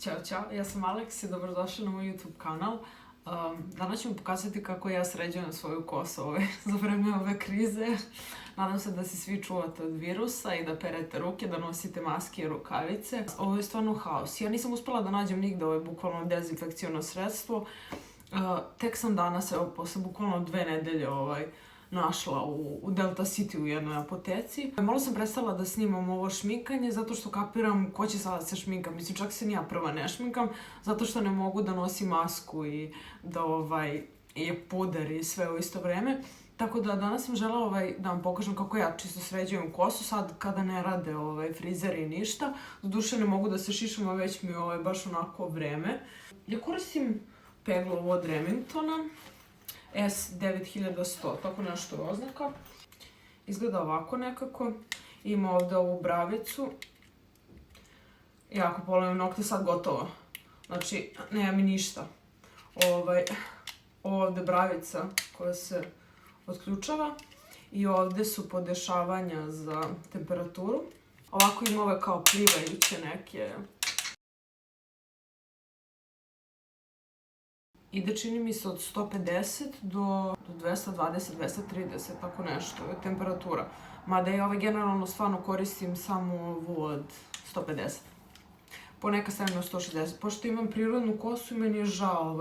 Ćao, ja sam Aleks i dobrodošli na moj YouTube kanal. Danas ću vam pokazati kako ja sređujem svoju kosu za vreme ove krize. Nadam se da se svi čuvate od virusa i da perete ruke, da nosite maske i rukavice. Ovo je stvarno haos. Ja nisam uspela da nađem nigde bukvalno dezinfekciono sredstvo. Tek sam danas, posle bukvalno 2 nedelje našla u Delta City u jednoj apoteci. Malo sam prestala da snimam ovo šminkanje zato što kapiram ko će sada se šminka. Mislim, čak se ni ja prva ne šminkam zato što ne mogu da nosim masku i da je puder i sve u isto vreme. Tako da danas sam žela da vam pokažem kako ja čisto sređujem kosu sad kada ne rade frizeri i ništa. Doduše ne mogu da se šišam, a već mi je baš onako vreme. Ja koristim peglu od Remingtona S9100, tako nešto je oznaka. Izgleda ovako nekako. Ima ovde ovu bravicu. I ako polovim nokte, sad gotovo. Znači, nema mi ništa. Ovde bravica koja se otključava. I ovde su podešavanja za temperaturu. Ovako ima ove kao plivajuće neke. Ide, čini mi se, od 150 do 220, 230, tako nešto, je temperatura. Mada ja generalno stvarno koristim samo ovu od 150. Ponekad stavim na 160. Pošto imam prirodnu kosu, meni je žao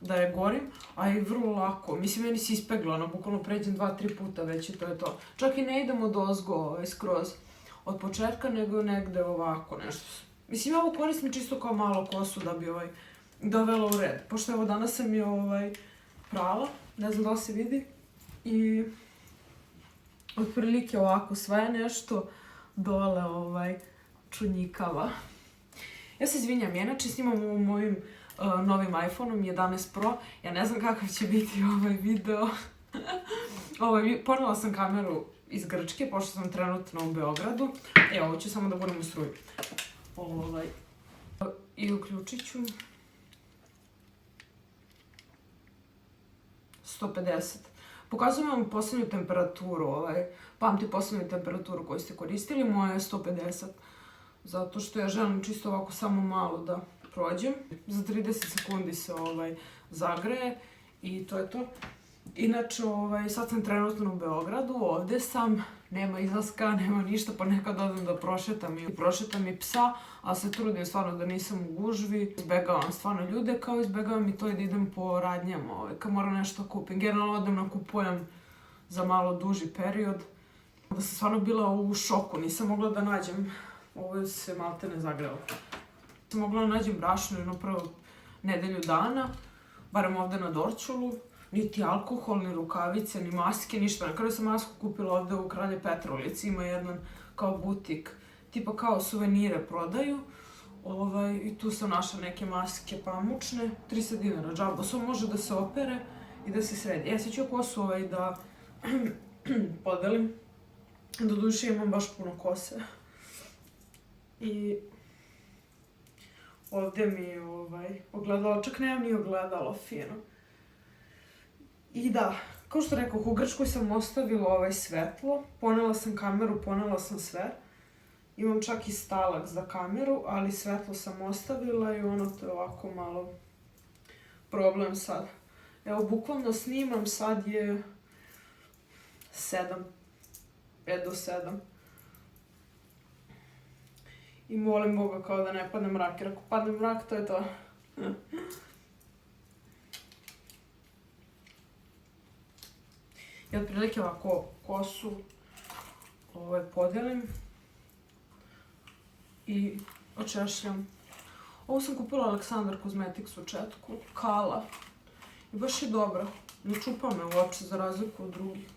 da je gorim, a i vrlo lako. Mislim, meni se ispegla, bukvalno pređem 2-3 puta već i to je to. Čak i ne idem odozgo skroz od početka, nego negde ovako nešto. Mislim, ovo koristim čisto kao malo kosu da bi dovela u red. Pošto evo danas sam je prala, ne znam da li se vidi, i otprilike ovako sve nešto dole čunjikava. Ja se izvinjam, ja inače snimam ovim mojim novim iPhone-om 11 Pro. Ja ne znam kakav će biti ovaj video. Ponela sam kameru iz Grčke, pošto sam trenutno u Beogradu. Evo, ovo ću samo da budem u struju. I uključit ću 150. Pokazujem vam poslednju temperaturu, pamti poslednju temperaturu koju ste koristili, moja je 150. Zato što ja želim čisto ovako samo malo da prođem. Za 30 sekundi se zagreje i to je to. Inače, sad sam trenutno u Beogradu, ovde sam, nema izlaska, nema ništa, ponekad odem da prošetam i psa, ali se trudim stvarno da nisam u gužvi. Izbegavam stvarno ljude, kao izbegavam i to da idem po radnjama, kad moram nešto kupim. Generalno odem nakupujem za malo duži period. Da sam stvarno bila u šoku, nisam mogla da nađem, ovo se malte ne zagrelo. Nisam mogla da nađem brašno jedno prvo nedelju dana, barem ovde na Dorćolu. Niti alkohol, ni rukavice, ni maske, ništa. Na kraju sam masku kupila ovde u Kralje Petra ulici. Ima jedan kao butik, tipa kao suvenire prodaju. I tu sam našla neke maske pamučne, 300 dinara džaba. Samo može da se opere i da se sredi. Sad ću kosu da podelim. Doduše imam baš puno kose. I ovde mi je ogledalo, čak nemam ni ogledalo, fino. I da, kao što rekao, u Grčkoj sam ostavila svetlo, ponela sam kameru, ponela sam sve. Imam čak i stalak za kameru, ali svetlo sam ostavila i to je ovako malo problem sad. Evo, bukvalno snimam, sad je 5 do 7. I molim Boga kao da ne padne mrak, jer ako padne mrak, to je to. I otprilike ovako kosu podelim i očešljam. Ovo sam kupila Aleksandar Cosmetics u Četku, Kala. I baš je dobra, ne čupa me uopće za razliku od drugih.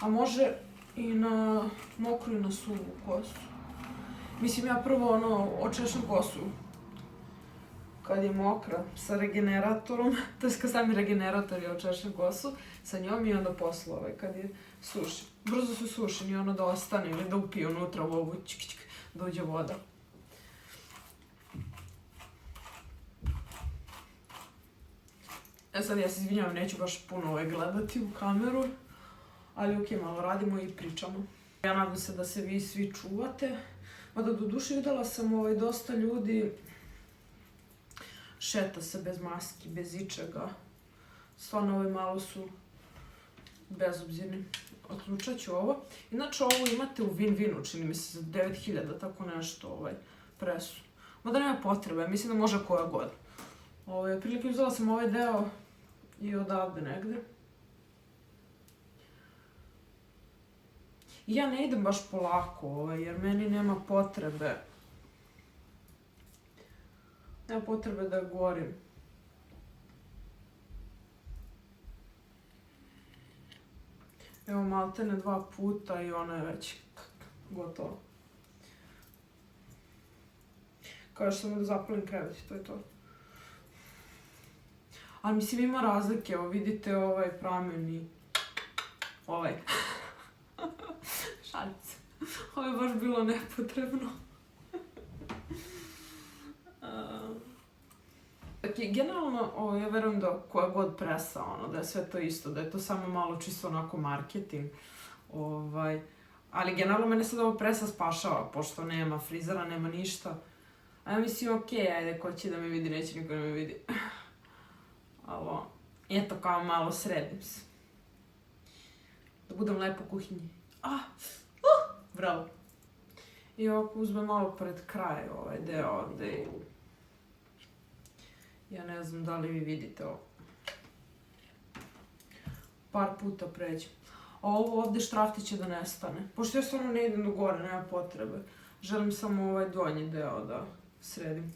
A može i na mokru i na suvu kosu. Mislim, ja prvo očešljam kosu kad je mokra sa regeneratorom, to je kad stavim regenerator i očešljam kosu sa njom i onda posle kad je suši. Brzo se suši i da ostane ili da upije unutra u ovu da uđe voda. Sad ja se izvinjavam, neću baš puno gledati u kameru, ali ok, malo radimo i pričamo. Ja nadam se da se vi svi čuvate. Mada do duše videla sam dosta ljudi šeta se bez maski, bez ičega. Stvarno malo su bezobzirni. Otključat ću ovo. Inače ovo imate u Win-Winu, čini mi se za 9000, tako nešto, presu. Mada nema potrebe, mislim da može koja god. Prilike uzela sam ovaj deo i odavde negde. I ja ne idem baš polako, jer meni nema potrebe. Nema potrebe da gorim. Evo maltene 2 puta i ona je već gotova. Kao što sam da zapalim krevet i to je to. Ali mislim ima razlike, evo vidite ovaj pramen i ovaj. Šalim se. Ovo je baš bilo nepotrebno. Generalno, ja verujem da koja god presa, da je sve to isto, da je to samo malo čisto onako marketing. Ali generalno mene sad ovo presa spašava, pošto nema frizera, nema ništa. A ja mislim, okej, ajde, ko će da me vidi, neće niko da me vidi. Ali, eto kao malo sredim se. Da budem lepo u kuhinji. Bravo. I ovako uzmem malo pred kraj ovaj deo ovde. Ja ne znam da li vi vidite ovo. Par puta pređem. A ovo ovde štraftiće da nestane. Pošto ja stvarno ne idem do gore, nema potrebe. Želim samo ovaj donji deo da sredim.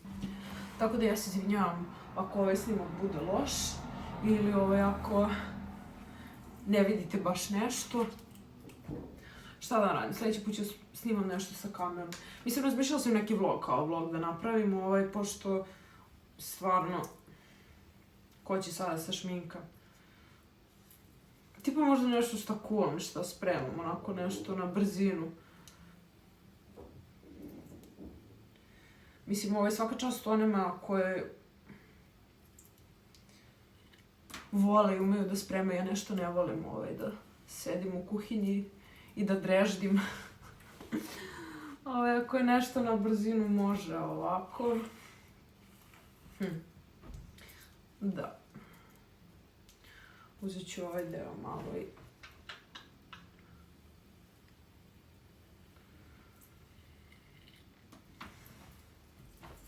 Tako da ja se izvinjavam ako ovaj snimak bude loš. Ili ako ne vidite baš nešto. Šta da radim? Sljedeći put ću snimam nešto sa kamerom. Mislim, razmišljala sam neki vlog kao vlog da napravim, pošto stvarno, ko će sada sa šminka? Tipa možda nešto šta kuvam, šta spremam, onako nešto na brzinu. Mislim, svaka čast onima koje vole i umeju da spremaju, ja nešto ne volim da sedim u kuhinji i da dreždim. Ako je nešto na brzinu može ovako. Da. Uzet ću ovaj deo malo i...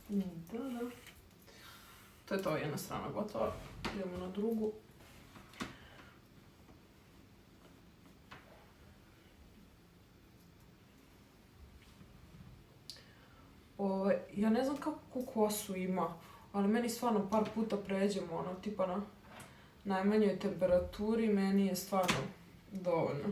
Da. To je to, jedna strana gotova. Idemo na drugu. Ja ne znam kako kosu ima, ali meni stvarno par puta pređemo, tipa na najmanjoj temperaturi, meni je stvarno dovoljno.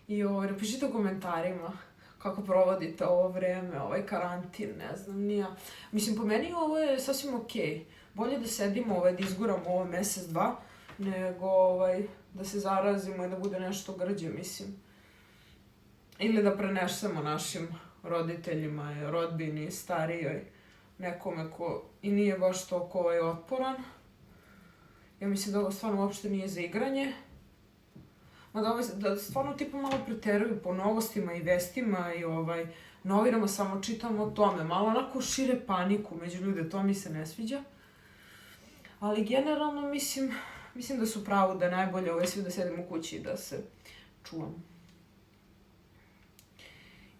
I napišite u komentarima kako provodite ovo vreme, ovaj karantin, ne znam, nije. Mislim, po meni ovo je sasvim okej. Bolje da sedimo, da izguramo ovo mesec, dva, nego da se zarazimo i da bude nešto grđe, mislim. Ili da prenesemo našim roditeljima, rodbini, starijoj, nekome ko i nije baš toliko otporan. Ja mislim da ovo stvarno uopšte nije za igranje. Da stvarno tipa malo preteruju po novostima i vestima i novinama, samo čitamo o tome. Malo onako šire paniku među ljude, to mi se ne sviđa. Ali generalno mislim da su pravo da je najbolje svi da sedimo u kući i da se čuvamo.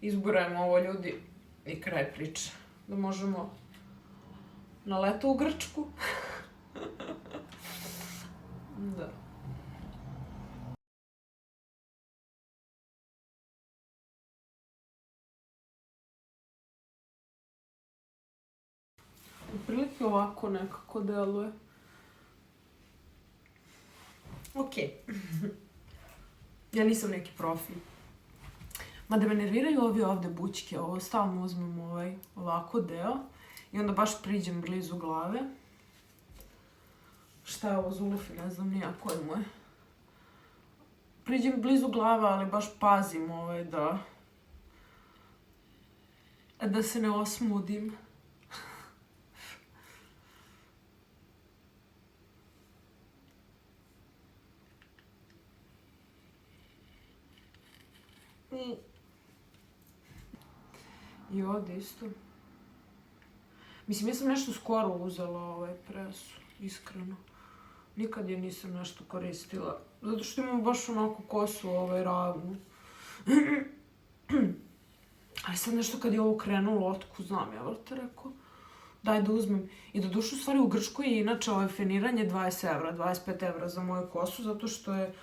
Izgurajmo ovo, ljudi, i kraj priče. Da možemo na leto u Grčku. Da. Otprilike ovako nekako deluje. Okej. Ja nisam neki profi. Mada me nerviraju ovi ovde bućke, stalno uzmem ovako deo i onda baš priđem blizu glave. Šta je ovo, zulufi, ne znam nija koje mu je. Priđem blizu glave, ali baš pazim da se ne osmudim. I ovdje isto. Mislim, ja sam nešto skoro uzela ovaj presu, iskreno. Nikad je nisam nešto koristila. Zato što imam baš onako kosu ravnu. Ali sad nešto kad je ovo krenulo, otku znam, ja vrte rekao. Daj da uzmem. I do duše, u stvari, u Grčkoj je inače feniranje 20 evra, 25 evra za moju kosu, zato što je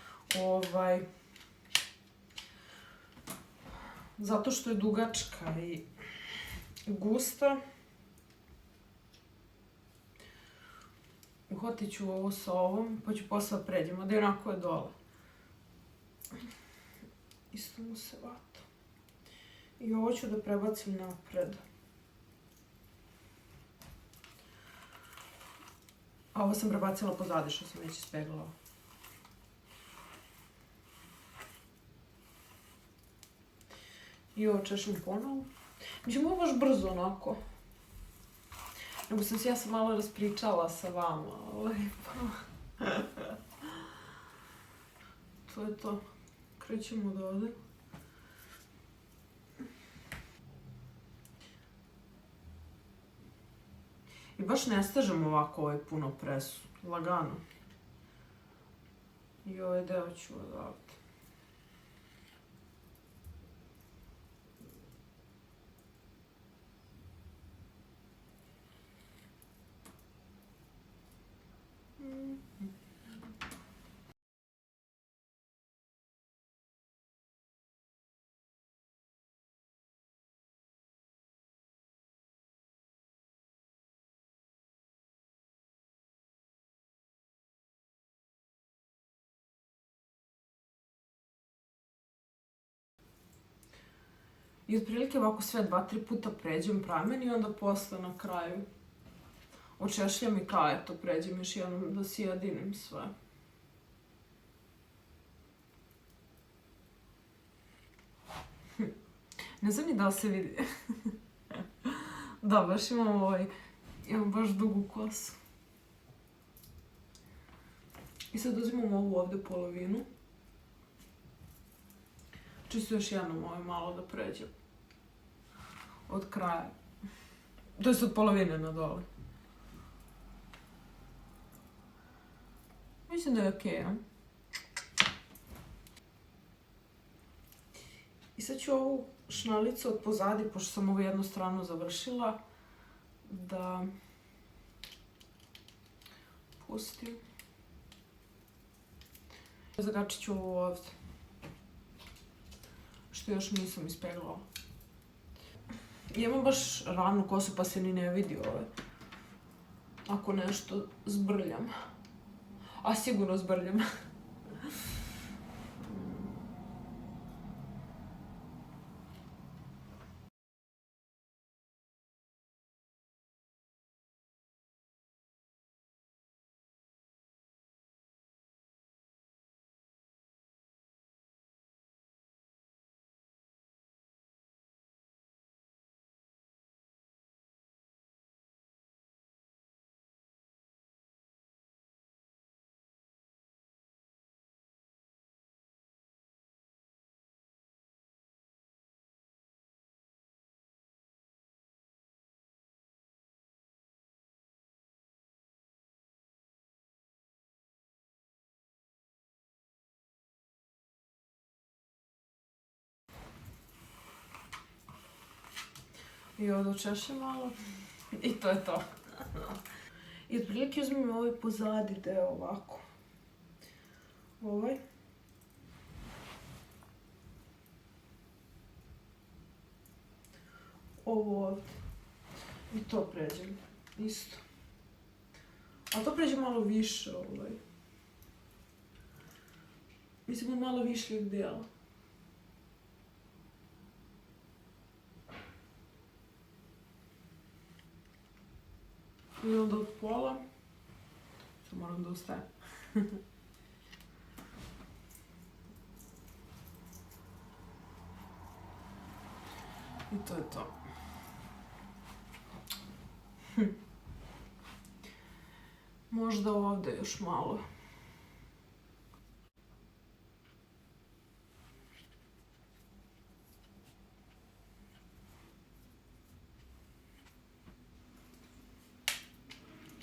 zato što je dugačka i gusta. Uhvatit ću ovo sa ovom, pa ću posle pređemo, da onako je dole. Isto mu se vata. I ovo ću da prebacim napred. A ovo sam prebacila pozadi, što sam već ispeglala. I ovo češljam ponovo. Mislim, ovo baš brzo onako. Nego sam se ja malo raspričala sa vama. To je to. Krećemo od ovde. I baš ne stežem ovako puno presu. Lagano. I ovaj deo ću odavde. I otprilike ovako sve 2-3 puta pređem pramen i onda posle na kraju očešljam i kao eto pređem još jednom da sjedinem sve. Ne znam ni da li se vidi. Da, baš imam baš dugu kosu. I sad uzimam ovu ovde polovinu. Čisto još jednom malo da pređem. Od kraja. To je od polovine na dole. Mislim da je okej, ja? I sad ću ovu šnalicu od pozadi, pošto sam ovu jednu stranu završila, da pustim. Zagačit ću ovo ovde. Što još nisam ispeglala. Imam baš ravnu kosu pa se ni ne vidi ako nešto zbrljam. A sigurno zbrljam. I ovdje očešljam malo. I to je to. I otprilike uzmem ovaj pozadi deo ovako. Ovaj. Ovo ovdje. I to pređem. Isto. A to pređem malo više Mislim od malo višljeg dela. I onda od pola. Sad moram da ustajem. I to je to. Možda ovdje još malo.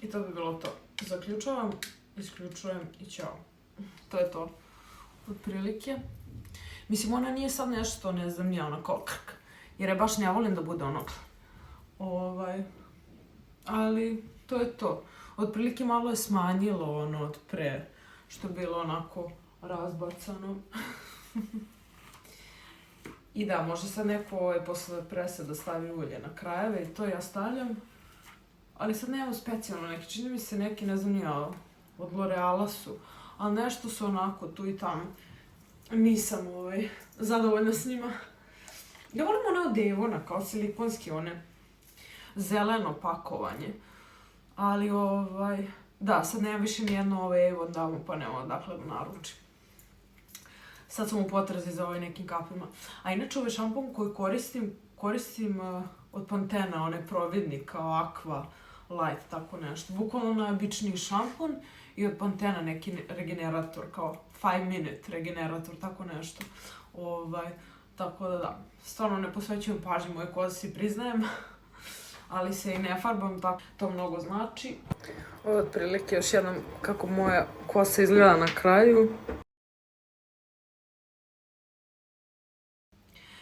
I to bi bilo to. Zaključavam, isključujem i ćao. To je to. Otprilike. Mislim, ona nije sad nešto, ne znam, nije ona kao krk. Jer je baš ne volim da bude ono. Ali, to je to. Otprilike malo je smanjilo ono od pre, što je bilo onako razbacano. I da, može sad neko posle prese da stavi ulje na krajeve i to ja stavljam. Ali sad nemam specijalno neki, čini mi se neki, ne znam ja, od L'Oreala su. Ali nešto su onako tu i tamo. Nisam zadovoljna s njima. Ja volim one od Avona, kao silikonski, one zeleno pakovanje. Ali da, sad nemam više nijedno Avon da mu pa nema odakle da naručim. Sad sam u potrazi za nekim kapima. A inače ovaj šampon koji koristim od Pantena, onaj providnik kao Aqua Light, tako nešto. Bukvalno najobičniji šampon i od Pantena neki regenerator, kao 5 minute regenerator, tako nešto. Tako da, stvarno ne posvećujem pažnju moje koze, si priznajem, ali se i ne farbam, tako to mnogo znači. Ovo je otprilike još jednom kako moja kosa izgleda na kraju.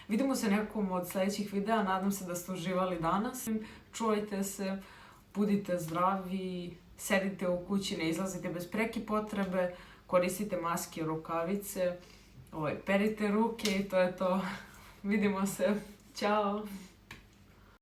Vidimo se nekom od sljedećih videa, nadam se da ste uživali danas. Čuvajte se, budite zdravi, sedite u kući, ne izlazite bez preke potrebe, koristite maske, rukavice, perite ruke i to je to. Vidimo se. Ćao!